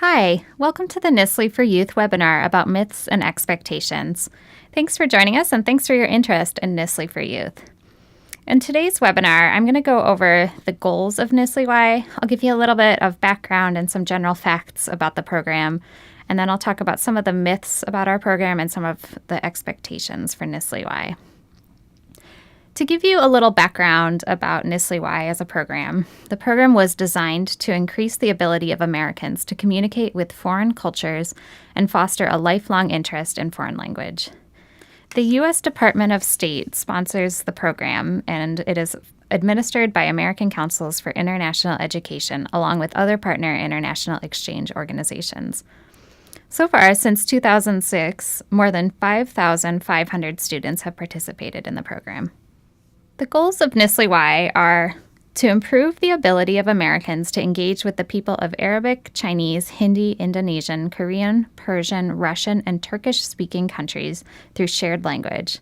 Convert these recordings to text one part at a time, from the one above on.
Hi, welcome to the NSLI for Youth webinar about myths and expectations. Thanks for joining us and thanks for your interest in NSLI for Youth. In today's webinar, I'm going to go over the goals of NSLI-Y. I'll give you a little bit of background and some general facts about the program, and then I'll talk about some of the myths about our program and some of the expectations for NSLI-Y. To give you a little background about NSLI-Y as a program, the program was designed to increase the ability of Americans to communicate with foreign cultures and foster a lifelong interest in foreign language. The U.S. Department of State sponsors the program, and it is administered by American Councils for International Education, along with other partner international exchange organizations. So far, since 2006, more than 5,500 students have participated in the program. The goals of NSLI-Y are to improve the ability of Americans to engage with the people of Arabic, Chinese, Hindi, Indonesian, Korean, Persian, Russian, and Turkish-speaking countries through shared language.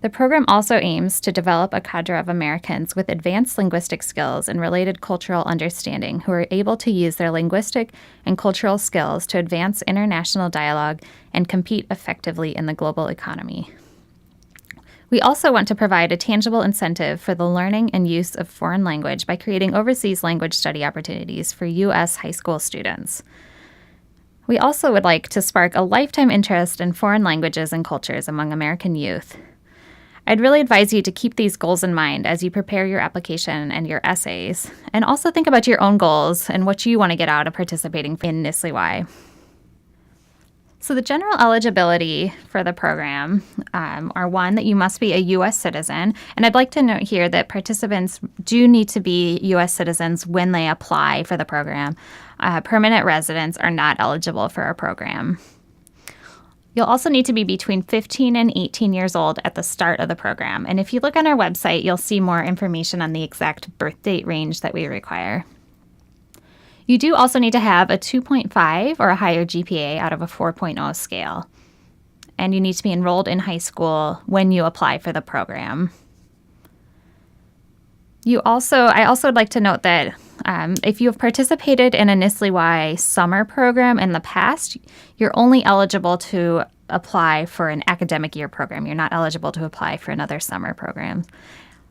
The program also aims to develop a cadre of Americans with advanced linguistic skills and related cultural understanding who are able to use their linguistic and cultural skills to advance international dialogue and compete effectively in the global economy. We also want to provide a tangible incentive for the learning and use of foreign language by creating overseas language study opportunities for U.S. high school students. We also would like to spark a lifetime interest in foreign languages and cultures among American youth. I'd really advise you to keep these goals in mind as you prepare your application and your essays, and also think about your own goals and what you want to get out of participating in NSLI-Y. So the general eligibility for the program are one, that you must be a U.S. citizen. And I'd like to note here that participants do need to be U.S. citizens when they apply for the program. Permanent residents are not eligible for our program. You'll also need to be between 15 and 18 years old at the start of the program. And if you look on our website, you'll see more information on the exact birth date range that we require. You do also need to have a 2.5 or a higher GPA out of a 4.0 scale. And you need to be enrolled in high school when you apply for the program. I also would like to note that if you have participated in a NSLI-Y summer program in the past, you're only eligible to apply for an academic year program. You're not eligible to apply for another summer program.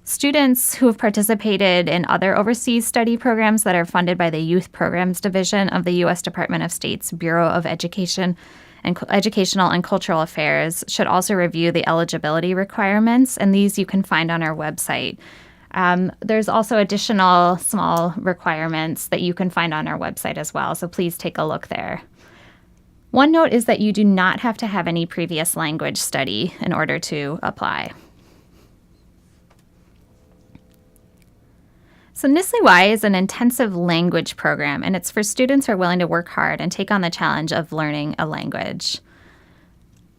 Students who have participated in other overseas study programs that are funded by the Youth Programs Division of the U.S. Department of State's Bureau of Education and Educational and Cultural Affairs should also review the eligibility requirements, and these you can find on our website. There's also additional small requirements that you can find on our website as well, so please take a look there. One note is that you do not have to have any previous language study in order to apply. So NSLI-Y is an intensive language program, and it's for students who are willing to work hard and take on the challenge of learning a language.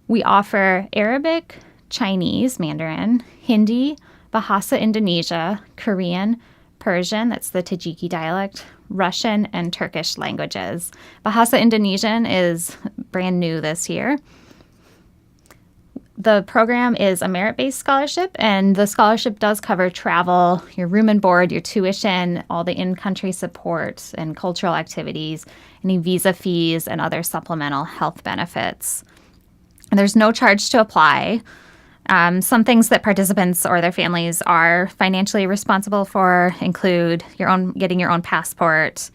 We offer Arabic, Chinese, Mandarin, Hindi, Bahasa Indonesia, Korean, Persian, that's the Tajiki dialect, Russian, and Turkish languages. Bahasa Indonesian is brand new this year. The program is a merit-based scholarship, and the scholarship does cover travel, your room and board, your tuition, all the in-country support and cultural activities, any visa fees, and other supplemental health benefits. And there's no charge to apply. Some things that participants or their families are financially responsible for include getting your own passport,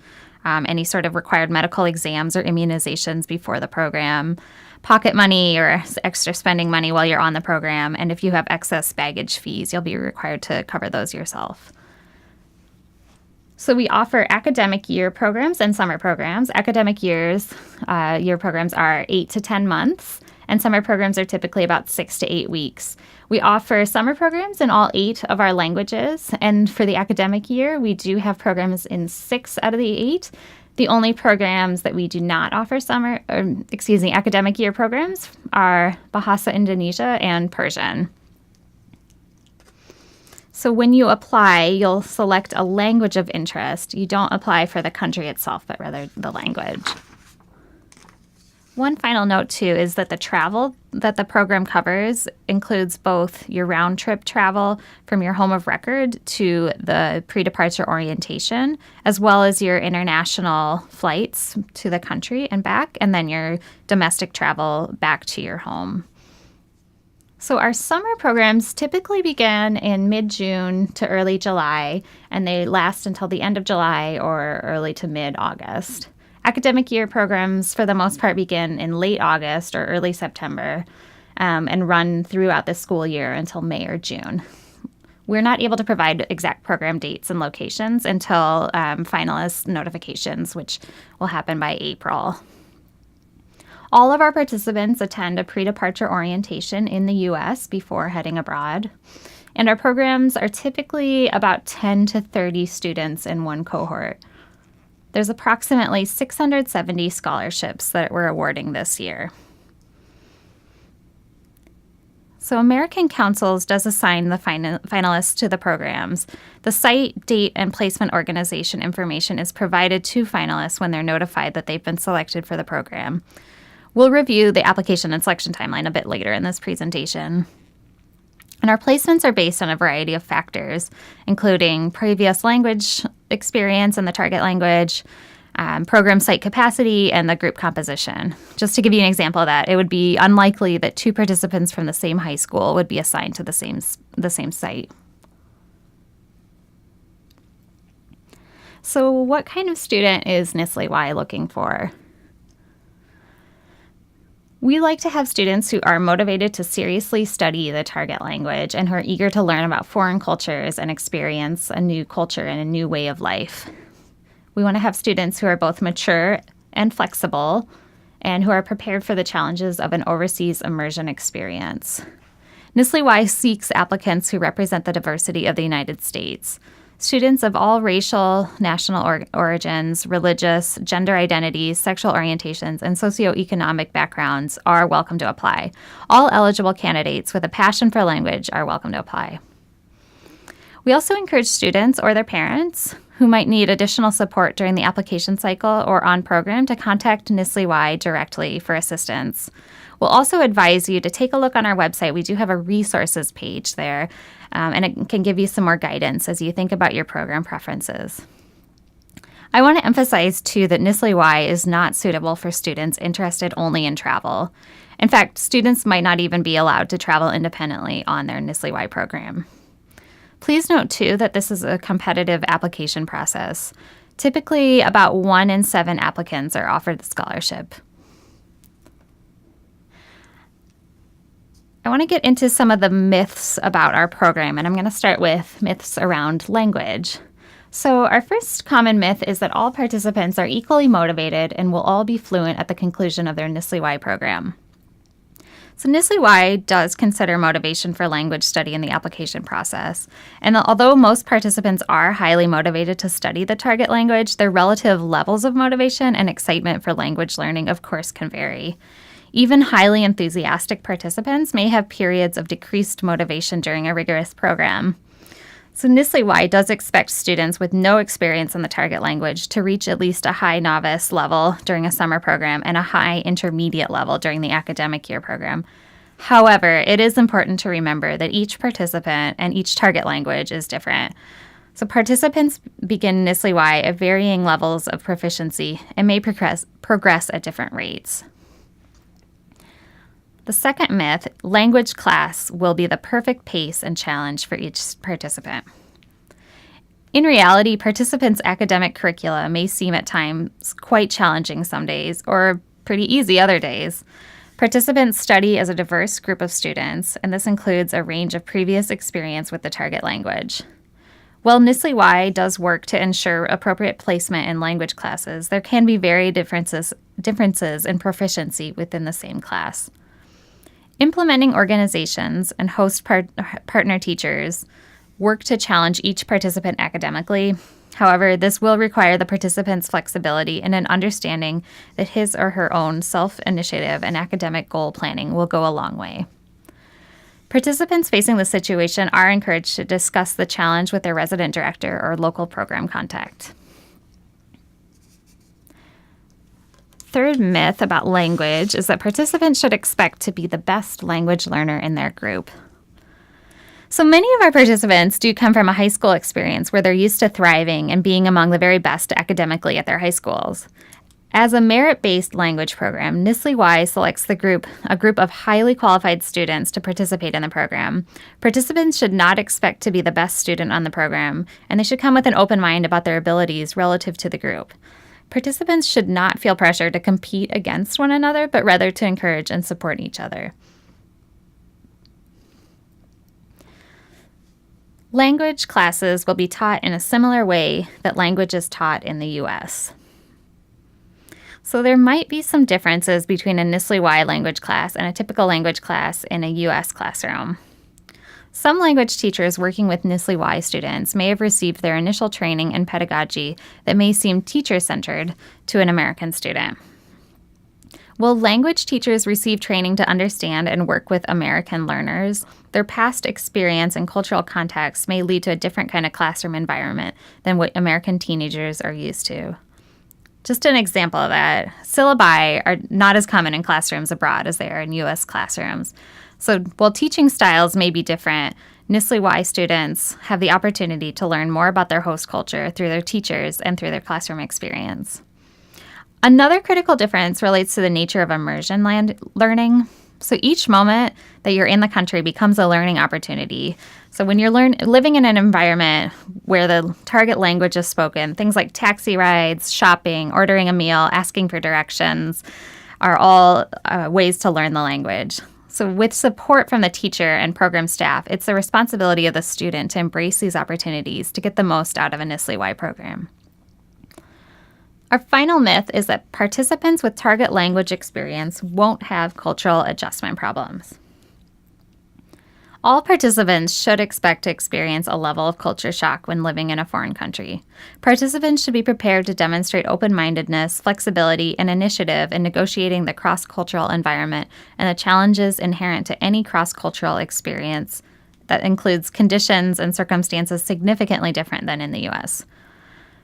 any sort of required medical exams or immunizations before the program, pocket money or extra spending money while you're on the program, and if you have excess baggage fees, you'll be required to cover those yourself. So we offer academic year programs and summer programs. Academic year programs are 8 to 10 months, and summer programs are typically about 6 to 8 weeks. We offer summer programs in all 8 of our languages, and for the academic year, we do have programs in 6 out of the 8. The only programs that we do not offer academic year programs are Bahasa Indonesia and Persian. So when you apply, you'll select a language of interest. You don't apply for the country itself, but rather the language. One final note, too, is that the travel that the program covers includes both your round-trip travel from your home of record to the pre-departure orientation, as well as your international flights to the country and back, and then your domestic travel back to your home. So our summer programs typically begin in mid-June to early July, and they last until the end of July or early to mid-August. Academic year programs, for the most part, begin in late August or early September and run throughout the school year until May or June. We're not able to provide exact program dates and locations until finalist notifications, which will happen by April. All of our participants attend a pre-departure orientation in the U.S. before heading abroad. And our programs are typically about 10 to 30 students in one cohort. There's approximately 670 scholarships that we're awarding this year. So American Councils does assign the finalists to the programs. The site, date, and placement organization information is provided to finalists when they're notified that they've been selected for the program. We'll review the application and selection timeline a bit later in this presentation. And our placements are based on a variety of factors, including previous language experience in the target language, program site capacity, and the group composition. Just to give you an example of that, it would be unlikely that two participants from the same high school would be assigned to the same site. So what kind of student is NSLI-Y looking for? We like to have students who are motivated to seriously study the target language and who are eager to learn about foreign cultures and experience a new culture and a new way of life. We want to have students who are both mature and flexible and who are prepared for the challenges of an overseas immersion experience. NSLI-Y seeks applicants who represent the diversity of the United States. Students of all racial, national origins, religious, gender identities, sexual orientations, and socioeconomic backgrounds are welcome to apply. All eligible candidates with a passion for language are welcome to apply. We also encourage students or their parents who might need additional support during the application cycle or on program to contact NSLI-Y directly for assistance. We'll also advise you to take a look on our website. We do have a resources page there, and it can give you some more guidance as you think about your program preferences. I want to emphasize, too, that NSLI-Y is not suitable for students interested only in travel. In fact, students might not even be allowed to travel independently on their NSLI-Y program. Please note, too, that this is a competitive application process. Typically, about 1 in 7 applicants are offered the scholarship. I want to get into some of the myths about our program, and I'm going to start with myths around language. So our first common myth is that all participants are equally motivated and will all be fluent at the conclusion of their NSLI-Y program. So NSLI-Y does consider motivation for language study in the application process. And although most participants are highly motivated to study the target language, their relative levels of motivation and excitement for language learning, of course, can vary. Even highly enthusiastic participants may have periods of decreased motivation during a rigorous program. So NSLI-Y does expect students with no experience in the target language to reach at least a high novice level during a summer program and a high intermediate level during the academic year program. However, it is important to remember that each participant and each target language is different. So participants begin NSLI-Y at varying levels of proficiency and may progress at different rates. The second myth, language class will be the perfect pace and challenge for each participant. In reality, participants' academic curricula may seem at times quite challenging some days or pretty easy other days. Participants study as a diverse group of students, and this includes a range of previous experience with the target language. While NSLI-Y does work to ensure appropriate placement in language classes, there can be very differences in proficiency within the same class. Implementing organizations and host partner teachers work to challenge each participant academically. However, this will require the participant's flexibility and an understanding that his or her own self-initiative and academic goal planning will go a long way. Participants facing this situation are encouraged to discuss the challenge with their resident director or local program contact. third myth about language is that participants should expect to be the best language learner in their group. So many of our participants do come from a high school experience where they're used to thriving and being among the very best academically at their high schools. As a merit-based language program, NSLI-Y selects a group of highly qualified students to participate in the program. Participants should not expect to be the best student on the program, and they should come with an open mind about their abilities relative to the group. Participants should not feel pressure to compete against one another, but rather to encourage and support each other. Language classes will be taught in a similar way that language is taught in the U.S. So there might be some differences between a NSLI-Y language class and a typical language class in a U.S. classroom. Some language teachers working with NSLI-Y students may have received their initial training in pedagogy that may seem teacher-centered to an American student. Will language teachers receive training to understand and work with American learners? Their past experience and cultural context may lead to a different kind of classroom environment than what American teenagers are used to. Just an example of that, syllabi are not as common in classrooms abroad as they are in U.S. classrooms. So while teaching styles may be different, NSLI-Y students have the opportunity to learn more about their host culture through their teachers and through their classroom experience. Another critical difference relates to the nature of immersion learning. So each moment that you're in the country becomes a learning opportunity. So when you're living in an environment where the target language is spoken, things like taxi rides, shopping, ordering a meal, asking for directions are all ways to learn the language. So with support from the teacher and program staff, it's the responsibility of the student to embrace these opportunities to get the most out of a NSLI-Y program. Our final myth is that participants with target language experience won't have cultural adjustment problems. All participants should expect to experience a level of culture shock when living in a foreign country. Participants should be prepared to demonstrate open-mindedness, flexibility, and initiative in negotiating the cross-cultural environment and the challenges inherent to any cross-cultural experience that includes conditions and circumstances significantly different than in the U.S.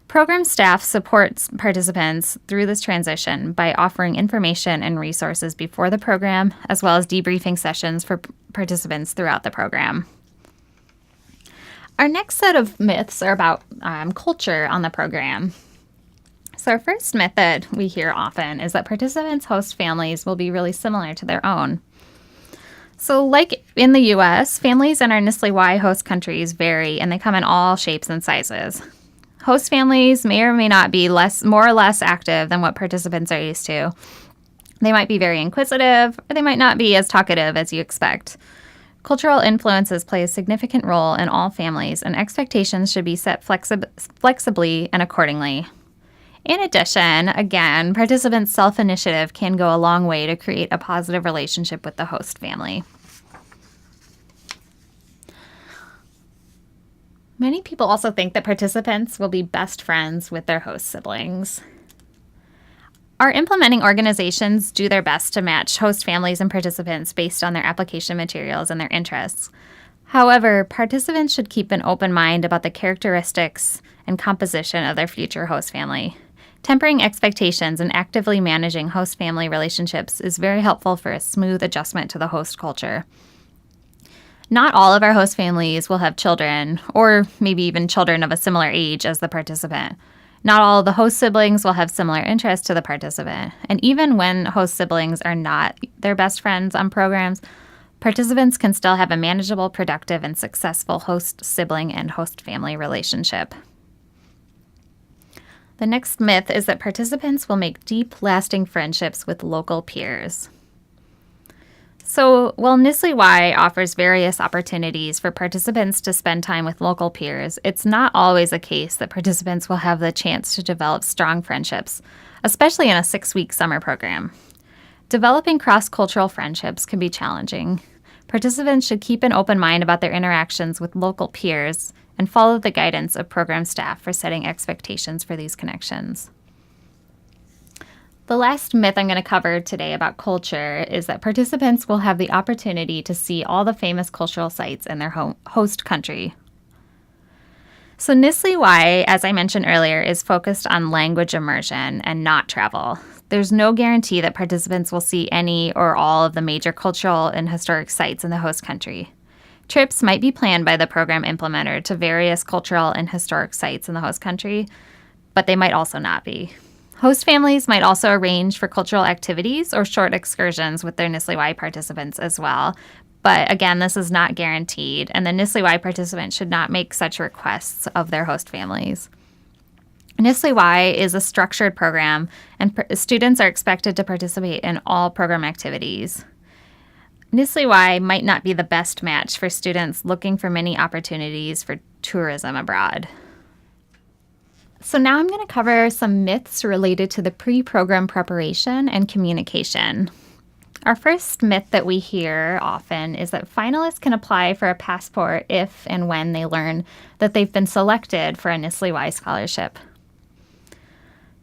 Program staff supports participants through this transition by offering information and resources before the program, as well as debriefing sessions for participants throughout the program. Our next set of myths are about culture on the program. So our first myth that we hear often is that participants' host families will be really similar to their own. So like in the U.S., families in our NSLI-Y host countries vary, and they come in all shapes and sizes. Host families may or may not be more or less active than what participants are used to. They might be very inquisitive, or they might not be as talkative as you expect. Cultural influences play a significant role in all families, and expectations should be set flexibly and accordingly. In addition, again, participants' self-initiative can go a long way to create a positive relationship with the host family. Many people also think that participants will be best friends with their host siblings. Our implementing organizations do their best to match host families and participants based on their application materials and their interests. However, participants should keep an open mind about the characteristics and composition of their future host family. Tempering expectations and actively managing host family relationships is very helpful for a smooth adjustment to the host culture. Not all of our host families will have children, or maybe even children of a similar age as the participant. Not all of the host siblings will have similar interests to the participant. And even when host siblings are not their best friends on programs, participants can still have a manageable, productive, and successful host-sibling and host family relationship. The next myth is that participants will make deep, lasting friendships with local peers. So while NSLI-Y offers various opportunities for participants to spend time with local peers, it's not always the case that participants will have the chance to develop strong friendships, especially in a 6-week summer program. Developing cross-cultural friendships can be challenging. Participants should keep an open mind about their interactions with local peers and follow the guidance of program staff for setting expectations for these connections. The last myth I'm going to cover today about culture is that participants will have the opportunity to see all the famous cultural sites in their host country. So NSLI-Y, as I mentioned earlier, is focused on language immersion and not travel. There's no guarantee that participants will see any or all of the major cultural and historic sites in the host country. Trips might be planned by the program implementer to various cultural and historic sites in the host country, but they might also not be. Host families might also arrange for cultural activities or short excursions with their NSLI-Y participants as well. But again, this is not guaranteed, and the NSLI-Y participants should not make such requests of their host families. NSLI-Y is a structured program, and students are expected to participate in all program activities. NSLI-Y might not be the best match for students looking for many opportunities for tourism abroad. So now I'm going to cover some myths related to the pre-program preparation and communication. Our first myth that we hear often is that finalists can apply for a passport if and when they learn that they've been selected for a NSLI-Y scholarship.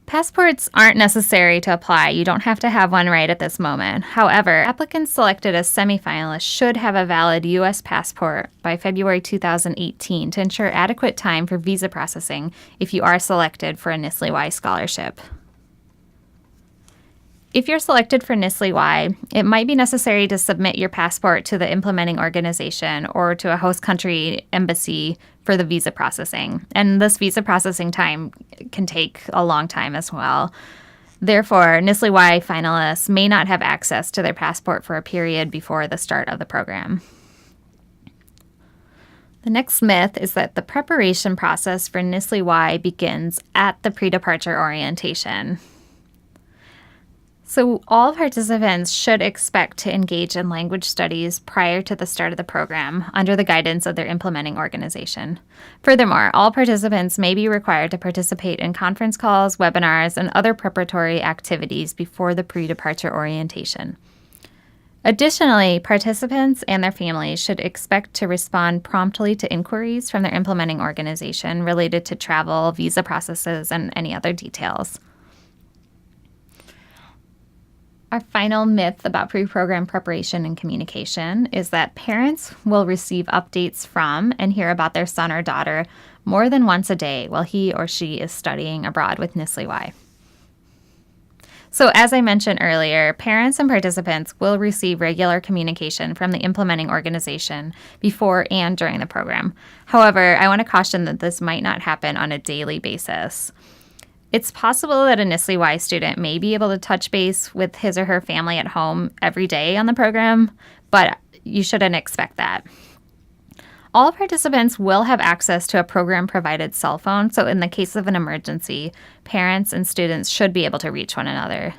Passports aren't necessary to apply. You don't have to have one right at this moment. However, applicants selected as semifinalists should have a valid U.S. passport by February 2018 to ensure adequate time for visa processing if you are selected for a NSLI-Y scholarship. If you're selected for NSLI-Y, it might be necessary to submit your passport to the implementing organization or to a host country embassy for the visa processing. And this visa processing time can take a long time as well. Therefore, NSLI-Y finalists may not have access to their passport for a period before the start of the program. The next myth is that the preparation process for NSLI-Y begins at the pre-departure orientation. So all participants should expect to engage in language studies prior to the start of the program under the guidance of their implementing organization. Furthermore, all participants may be required to participate in conference calls, webinars, and other preparatory activities before the pre-departure orientation. Additionally, participants and their families should expect to respond promptly to inquiries from their implementing organization related to travel, visa processes, and any other details. Our final myth about pre-program preparation and communication is that parents will receive updates from and hear about their son or daughter more than once a day while he or she is studying abroad with NSLI-Y. So as I mentioned earlier, parents and participants will receive regular communication from the implementing organization before and during the program. However, I want to caution that this might not happen on a daily basis. It's possible that a NSLI-Y student may be able to touch base with his or her family at home every day on the program, but you shouldn't expect that. All participants will have access to a program-provided cell phone, so in the case of an emergency, parents and students should be able to reach one another.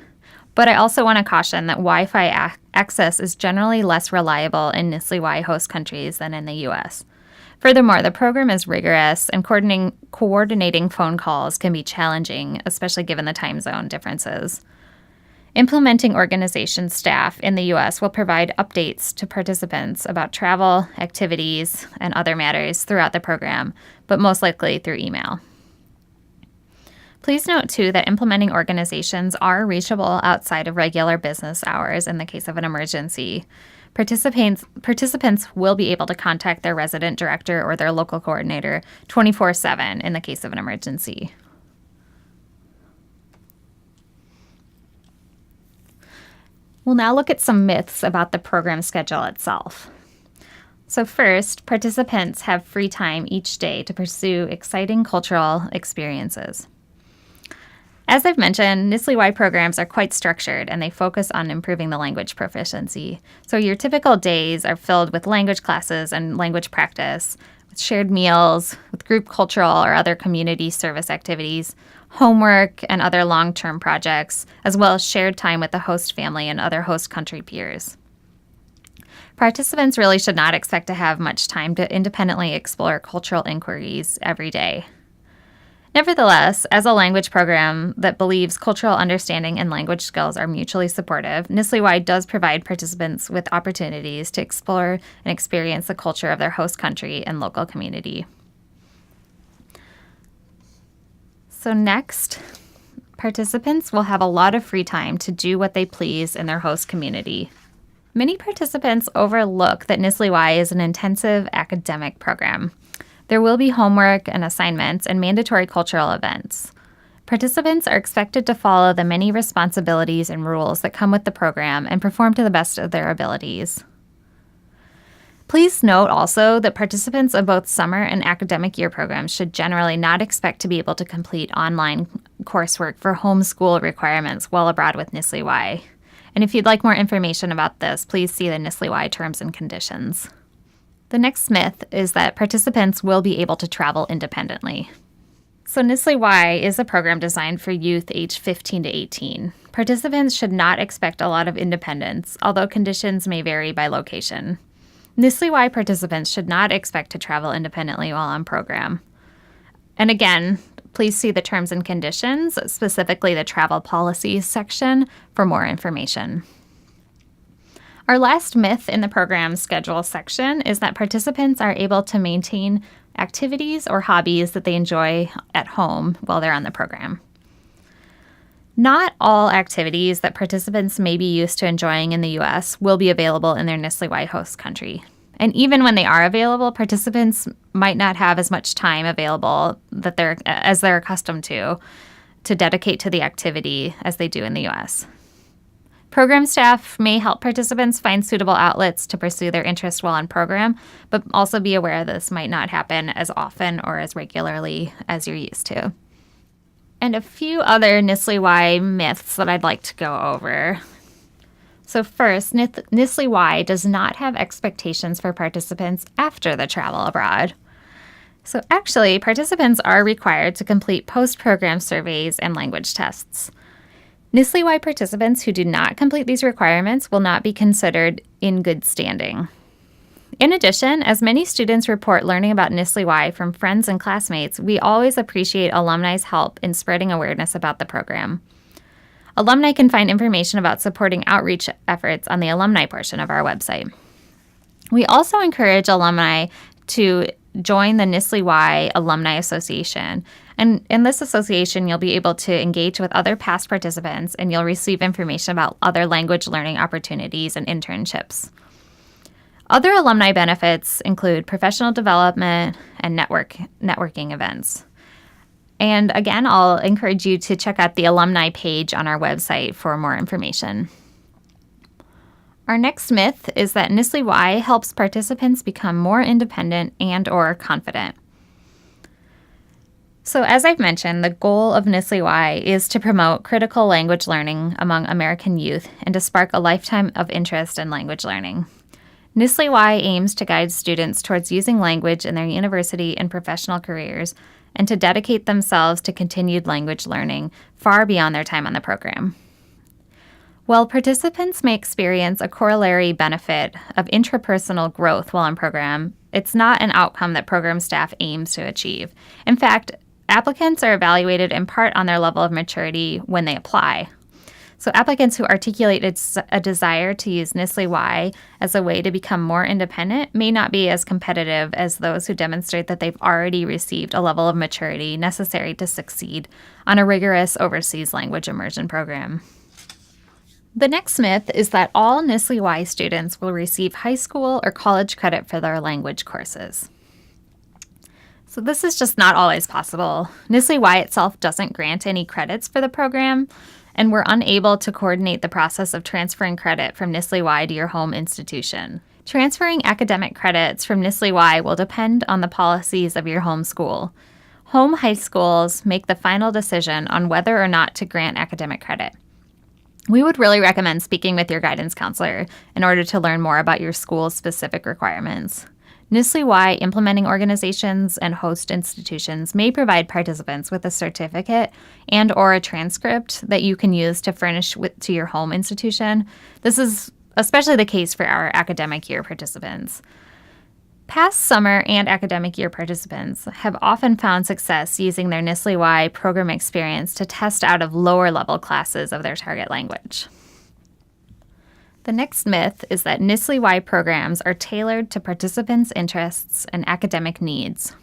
But I also want to caution that Wi-Fi access is generally less reliable in NSLI-Y host countries than in the U.S. Furthermore, the program is rigorous, and coordinating phone calls can be challenging, especially given the time zone differences. Implementing organization staff in the U.S. will provide updates to participants about travel, activities, and other matters throughout the program, but most likely through email. Please note, too, that implementing organizations are reachable outside of regular business hours in the case of an emergency. Participants will be able to contact their resident director or their local coordinator 24/7 in the case of an emergency. We'll now look at some myths about the program schedule itself. So first, participants have free time each day to pursue exciting cultural experiences. As I've mentioned, NSLI-Y programs are quite structured, and they focus on improving the language proficiency. So your typical days are filled with language classes and language practice, with shared meals, with group cultural or other community service activities, homework, and other long-term projects, as well as shared time with the host family and other host country peers. Participants really should not expect to have much time to independently explore cultural inquiries every day. Nevertheless, as a language program that believes cultural understanding and language skills are mutually supportive, NSLI-Y does provide participants with opportunities to explore and experience the culture of their host country and local community. So next, participants will have a lot of free time to do what they please in their host community. Many participants overlook that NSLI-Y is an intensive academic program. There will be homework and assignments and mandatory cultural events. Participants are expected to follow the many responsibilities and rules that come with the program and perform to the best of their abilities. Please note also that participants of both summer and academic year programs should generally not expect to be able to complete online coursework for homeschool requirements while abroad with NSLI-Y. And if you'd like more information about this, please see the NSLI-Y terms and conditions. The next myth is that participants will be able to travel independently. So NSLI-Y is a program designed for youth aged 15 to 18. Participants should not expect a lot of independence, although conditions may vary by location. NSLI-Y participants should not expect to travel independently while on program. And again, please see the terms and conditions, specifically the travel policies section, for more information. Our last myth in the program schedule section is that participants are able to maintain activities or hobbies that they enjoy at home while they're on the program. Not all activities that participants may be used to enjoying in the U.S. will be available in their NSLI-Y host country. And even when they are available, participants might not have as much time available as they're accustomed to dedicate to the activity as they do in the U.S. Program staff may help participants find suitable outlets to pursue their interest while on program, but also be aware this might not happen as often or as regularly as you're used to. And a few other NSLI-Y myths that I'd like to go over. So first, NSLI-Y does not have expectations for participants after the travel abroad. So actually, participants are required to complete post-program surveys and language tests. NSLI-Y participants who do not complete these requirements will not be considered in good standing. In addition, as many students report learning about NSLI-Y from friends and classmates, we always appreciate alumni's help in spreading awareness about the program. Alumni can find information about supporting outreach efforts on the alumni portion of our website. We also encourage alumni to join the NSLI-Y Alumni Association. And in this association, you'll be able to engage with other past participants, and you'll receive information about other language learning opportunities and internships. Other alumni benefits include professional development and networking events. And again, I'll encourage you to check out the alumni page on our website for more information. Our next myth is that NSLI-Y helps participants become more independent and/or confident. So as I've mentioned, the goal of NSLI-Y is to promote critical language learning among American youth and to spark a lifetime of interest in language learning. NSLI-Y aims to guide students towards using language in their university and professional careers and to dedicate themselves to continued language learning far beyond their time on the program. While participants may experience a corollary benefit of intrapersonal growth while on program, it's not an outcome that program staff aims to achieve. In fact, applicants are evaluated in part on their level of maturity when they apply. So applicants who articulate a desire to use NSLI-Y as a way to become more independent may not be as competitive as those who demonstrate that they've already received a level of maturity necessary to succeed on a rigorous overseas language immersion program. The next myth is that all NSLI-Y students will receive high school or college credit for their language courses. So this is just not always possible. NSLI-Y itself doesn't grant any credits for the program, and we're unable to coordinate the process of transferring credit from NSLI-Y to your home institution. Transferring academic credits from NSLI-Y will depend on the policies of your home school. Home high schools make the final decision on whether or not to grant academic credit. We would really recommend speaking with your guidance counselor in order to learn more about your school's specific requirements. NSLI-Y implementing organizations and host institutions may provide participants with a certificate and/or a transcript that you can use to furnish to your home institution. This is especially the case for our academic year participants. Past summer and academic year participants have often found success using their NSLI-Y program experience to test out of lower-level classes of their target language. The next myth is that NSLI-Y programs are tailored to participants' interests and academic needs.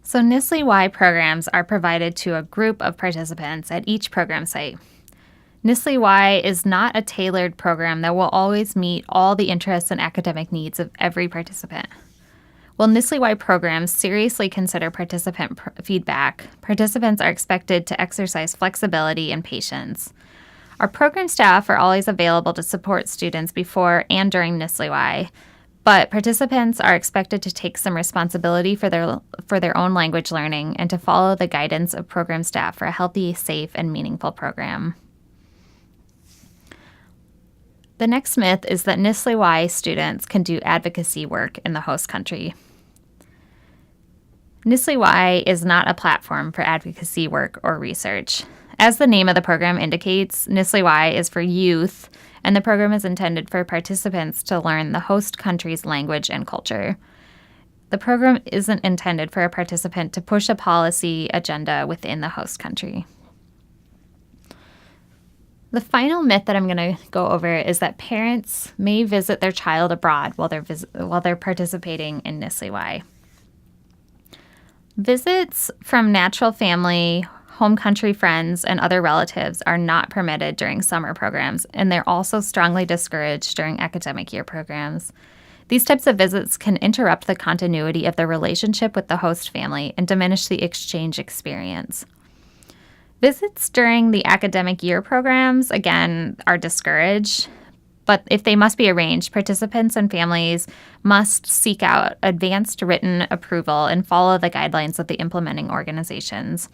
So NSLI-Y programs are provided to a group of participants at each program site. NSLI-Y is not a tailored program that will always meet all the interests and academic needs of every participant. While NSLI-Y programs seriously consider participant feedback, participants are expected to exercise flexibility and patience. Our program staff are always available to support students before and during NSLI-Y, but participants are expected to take some responsibility for their own language learning and to follow the guidance of program staff for a healthy, safe, and meaningful program. The next myth is that NSLI-Y students can do advocacy work in the host country. NSLI-Y is not a platform for advocacy work or research. As the name of the program indicates, NSLI-Y is for youth, and the program is intended for participants to learn the host country's language and culture. The program isn't intended for a participant to push a policy agenda within the host country. The final myth that I'm going to go over is that parents may visit their child abroad while they're participating in NSLI-Y. Visits from natural family, home country friends, and other relatives are not permitted during summer programs, and they're also strongly discouraged during academic year programs. These types of visits can interrupt the continuity of the relationship with the host family and diminish the exchange experience. Visits during the academic year programs, again, are discouraged, but if they must be arranged, participants and families must seek out advanced written approval and follow the guidelines of the implementing organizations.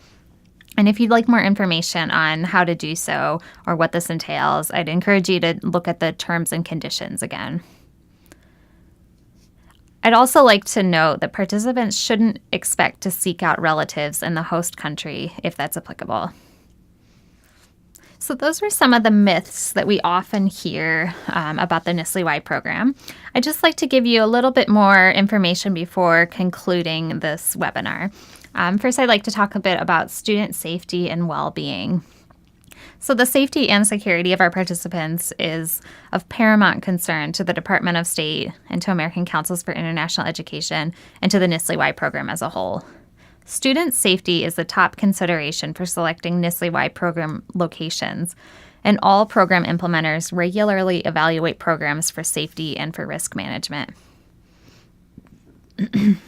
And if you'd like more information on how to do so or what this entails, I'd encourage you to look at the terms and conditions again. I'd also like to note that participants shouldn't expect to seek out relatives in the host country if that's applicable. So those were some of the myths that we often hear about the NSLI-Y program. I'd just like to give you a little bit more information before concluding this webinar. First, I'd like to talk a bit about student safety and well-being. So the safety and security of our participants is of paramount concern to the Department of State and to American Councils for International Education and to the NSLI-Y program as a whole. Student safety is the top consideration for selecting NSLI-Y program locations, and all program implementers regularly evaluate programs for safety and for risk management. The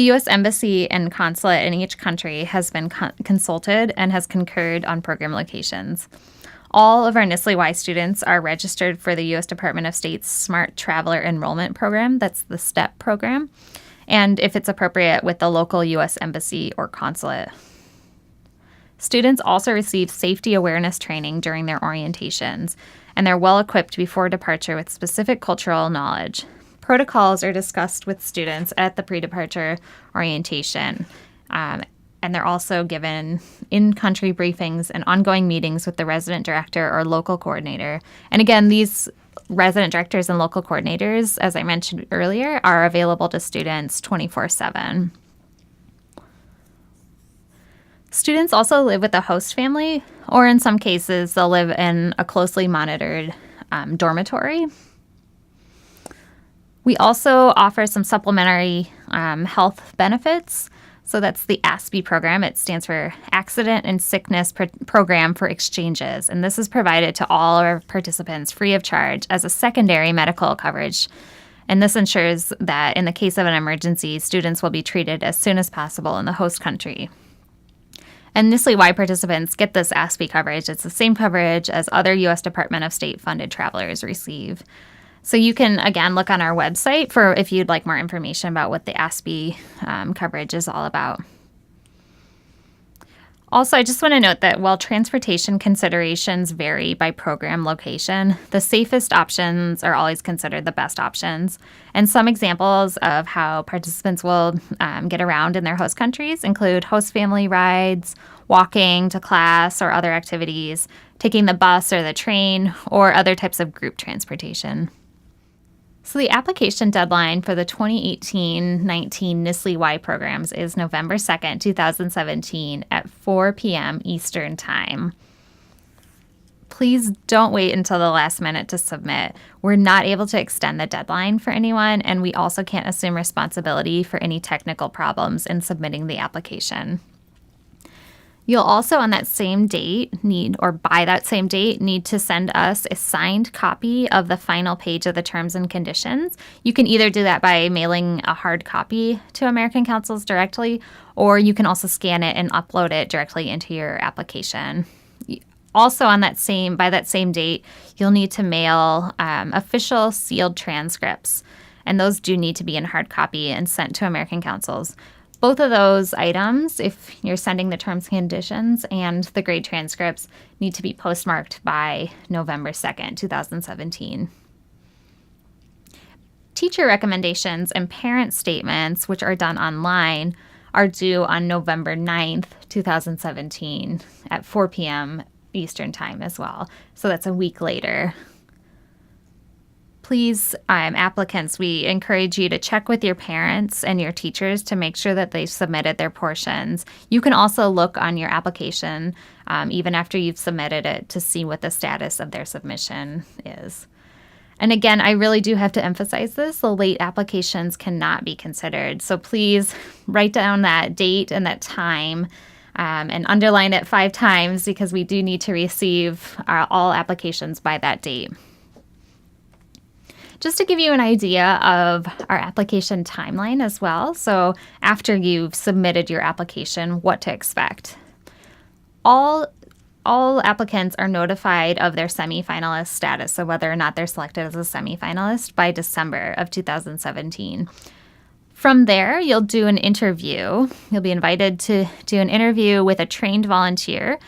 U.S. Embassy and Consulate in each country has been consulted and has concurred on program locations. All of our NSLI-Y students are registered for the U.S. Department of State's Smart Traveler Enrollment Program, that's the STEP program, and if it's appropriate, with the local U.S. Embassy or Consulate. Students also receive safety awareness training during their orientations, and they're well equipped before departure with specific cultural knowledge. Protocols are discussed with students at the pre-departure orientation, and they're also given in-country briefings and ongoing meetings with the resident director or local coordinator. And again, these resident directors and local coordinators, as I mentioned earlier, are available to students 24/7. Students also live with a host family, or in some cases, they'll live in a closely monitored dormitory. We also offer some supplementary health benefits. So that's the ASPE program. It stands for Accident and Sickness Program for Exchanges. And this is provided to all our participants free of charge as a secondary medical coverage. And this ensures that in the case of an emergency, students will be treated as soon as possible in the host country. And NSLI-Y participants get this ASPE coverage. It's the same coverage as other U.S. Department of State funded travelers receive. So you can, again, look on our website for if you'd like more information about what the ASPE coverage is all about. Also, I just want to note that while transportation considerations vary by program location, the safest options are always considered the best options. And some examples of how participants will get around in their host countries include host family rides, walking to class or other activities, taking the bus or the train, or other types of group transportation. So the application deadline for the 2018-19 NSLI-Y programs is November 2nd, 2017 at 4 p.m. Eastern Time. Please don't wait until the last minute to submit. We're not able to extend the deadline for anyone, and we also can't assume responsibility for any technical problems in submitting the application. You'll also on that same date by that same date, need to send us a signed copy of the final page of the terms and conditions. You can either do that by mailing a hard copy to American Councils directly, or you can also scan it and upload it directly into your application. Also by that same date, you'll need to mail official sealed transcripts, and those do need to be in hard copy and sent to American Councils. Both of those items, if you're sending the terms and conditions and the grade transcripts, need to be postmarked by November 2nd, 2017. Teacher recommendations and parent statements, which are done online, are due on November 9th, 2017 at 4 p.m. Eastern Time as well. So that's a week later. Please, applicants, we encourage you to check with your parents and your teachers to make sure that they've submitted their portions. You can also look on your application, even after you've submitted it, to see what the status of their submission is. And again, I really do have to emphasize this. The late applications cannot be considered. So please write down that date and that time and underline it 5 times, because we do need to receive all applications by that date. Just to give you an idea of our application timeline as well, so after you've submitted your application, what to expect. All applicants are notified of their semifinalist status, so whether or not they're selected as a semifinalist, by December of 2017. From there, you'll do an interview. You'll be invited to do an interview with a trained volunteer.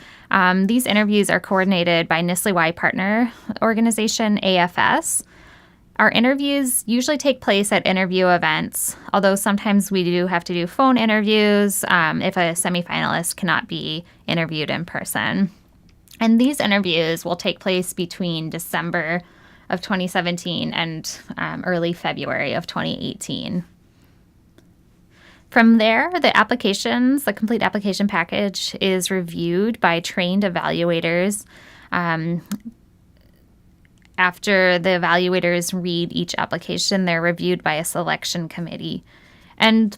These interviews are coordinated by NSLI-Y partner organization, AFS. Our interviews usually take place at interview events, although sometimes we do have to do phone interviews if a semifinalist cannot be interviewed in person. And these interviews will take place between December of 2017 and early February of 2018. From there, the complete application package is reviewed by trained evaluators. After the evaluators read each application, they're reviewed by a selection committee. And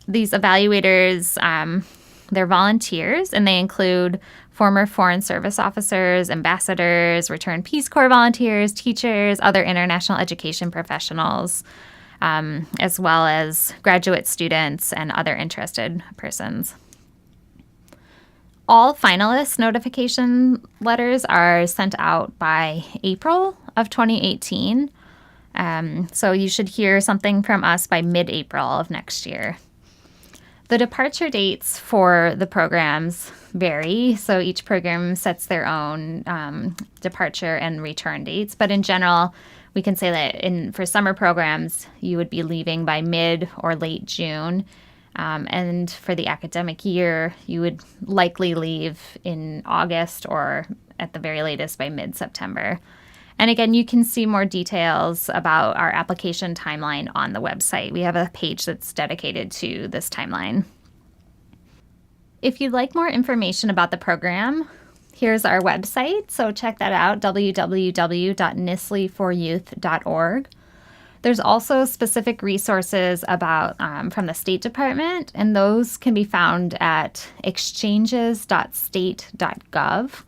these evaluators, they're volunteers, and they include former Foreign Service officers, ambassadors, returned Peace Corps volunteers, teachers, other international education professionals, as well as graduate students and other interested persons. All finalist notification letters are sent out by April of 2018. So you should hear something from us by mid-April of next year. The departure dates for the programs vary, so each program sets their own departure and return dates. But in general, we can say that for summer programs, you would be leaving by mid or late June. And for the academic year, you would likely leave in August or at the very latest by mid-September. And again, you can see more details about our application timeline on the website. We have a page that's dedicated to this timeline. If you'd like more information about the program, here's our website. So check that out, www.nsli4youth.org. There's also specific resources about from the State Department, and those can be found at exchanges.state.gov.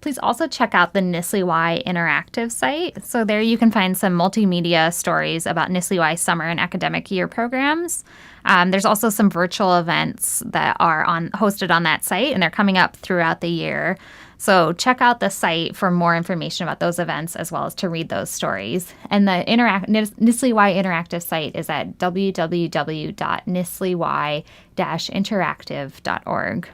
Please also check out the NSLI-Y interactive site. So there you can find some multimedia stories about NSLI-Y summer and academic year programs. There's also some virtual events that are hosted on that site, and they're coming up throughout the year. So check out the site for more information about those events, as well as to read those stories. And the NSLI-Y interactive site is at www.nsli-y-interactive.org.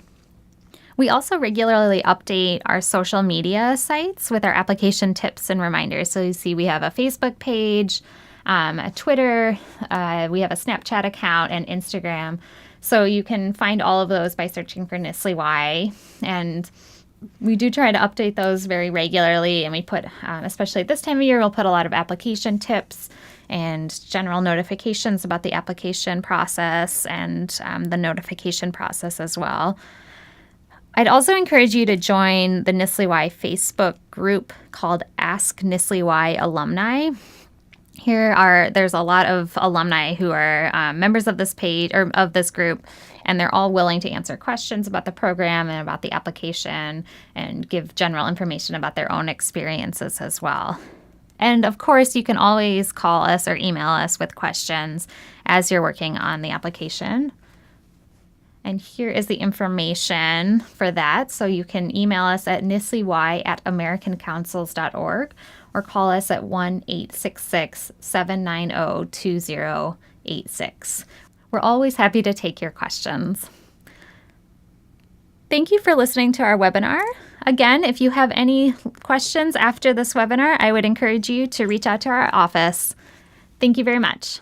We also regularly update our social media sites with our application tips and reminders. So you see we have a Facebook page, a Twitter, we have a Snapchat account, and Instagram. So you can find all of those by searching for NSLI-Y. And we do try to update those very regularly, and we put, especially at this time of year, we'll put a lot of application tips and general notifications about the application process and the notification process as well. I'd also encourage you to join the NSLI-Y Facebook group called Ask NSLI-Y Alumni. There's a lot of alumni who are members of this page or of this group, and they're all willing to answer questions about the program and about the application and give general information about their own experiences as well. And of course, you can always call us or email us with questions as you're working on the application. And here is the information for that. So you can email us at NSLI-Y@americancouncils.org or call us at 1-866-790-2086. We're always happy to take your questions. Thank you for listening to our webinar. Again, if you have any questions after this webinar, I would encourage you to reach out to our office. Thank you very much.